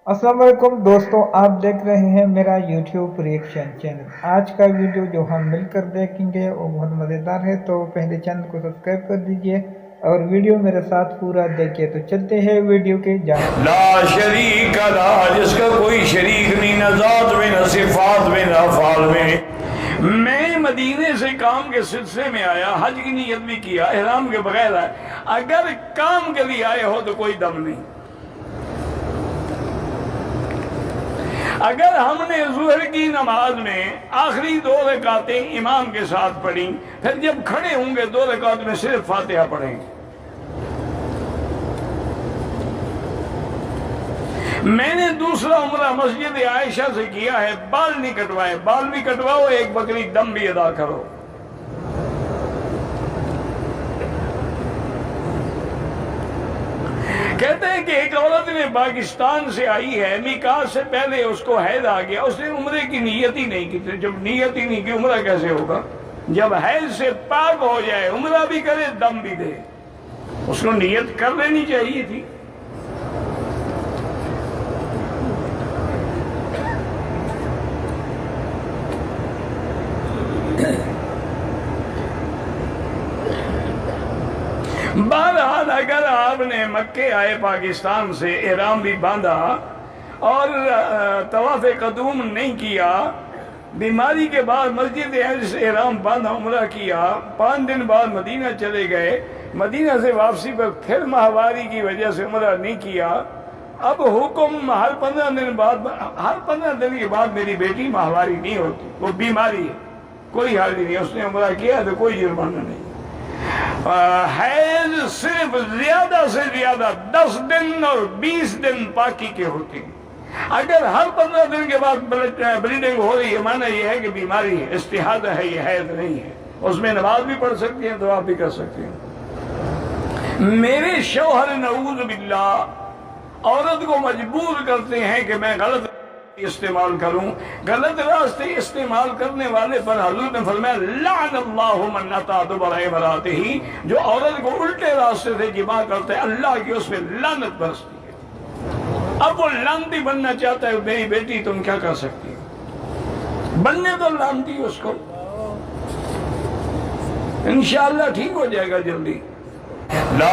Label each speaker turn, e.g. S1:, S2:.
S1: अस्सलाम वालेकुम दोस्तों, आप देख रहे हैं मेरा YouTube रिएक्शन चैनल। आज का वीडियो जो हम मिलकर देखेंगे वो बहुत मज़ेदार है, तो पहले चैनल को सब्सक्राइब कर दीजिए और वीडियो मेरे साथ पूरा देखिए। तो चलते हैं वीडियो के जाने।
S2: ला शरीक ला, जिसका कोई शरीक नहीं, न ज़ात में न सिफात में न अफ़आल में। मैं मदीने से काम के सिलसिले में आया, हज की नियत भी किया, इहराम के बगैर आया। अगर काम के लिए आए हो तो कोई दम नहीं। अगर हमने ज़ुहर की नमाज में आखिरी 2 रकातें इमाम के साथ पढ़ी, फिर जब खड़े होंगे 2 रकात में सिर्फ फातिहा पढ़ेंगे। मैंने दूसरा उम्रा मस्जिद आयशा से किया है, बाल नहीं कटवाए, बाल भी कटवाओ, एक बकरी दम भी अदा करो। कहते हैं कि एक औरत ने पाकिस्तान से आई है, निकाह से पहले उसको हैद आ गया, उसने उम्रे की नियत ही नहीं की। जब नियत ही नहीं की उम्रा कैसे होगा? जब हैद से पाक हो जाए उम्रा भी करे, दम भी दे, उसको नियत कर लेनी चाहिए थी। बहरहाल अगर आपने मक्के आए पाकिस्तान से, इहराम भी बांधा और तवाफ कदूम नहीं किया, बीमारी के बाद मस्जिद से इहराम बांधा, उम्रा किया, 5 दिन बाद मदीना चले गए, मदीना से वापसी पर फिर माहवारी की वजह से उम्रा नहीं किया। अब हुक्म हर 15 दिन बाद, हर 15 दिन के बाद मेरी बेटी माहवारी नहीं होती, वो बीमारी है, कोई हाल नहीं, उसने उम्रा किया तो कोई जुर्माना नहीं। हैज सिर्फ ज्यादा से ज्यादा 10 दिन और 20 दिन पाकी के होते हैं। अगर हर 15 दिन के बाद ब्लीडिंग हो रही है, माना यह है कि बीमारी है, इस्तिहादा है, ये हैज नहीं है। उसमें नमाज भी पढ़ सकती हैं, दुआ भी कर सकती हैं। मेरे शौहर नऊज़ बिल्लाह औरत को मजबूर करते हैं कि मैं गलत इस्तेमाल करूं। गलत रास्ते इस्तेमाल करने वाले पर हुज़ूर ने फरमाया, लअनल्लाहु मन अता दुबरा इमरातिही, जो औरत को उल्टे रास्ते से जिमा करते हैं, अल्लाह की उस पर लानत बरसती है। अब वो लानती बनना चाहता है, मेरी बेटी तुम क्या कर सकती हो? बनने तो लानती उसको, इंशाअल्लाह ठीक हो जाएगा जल्दी।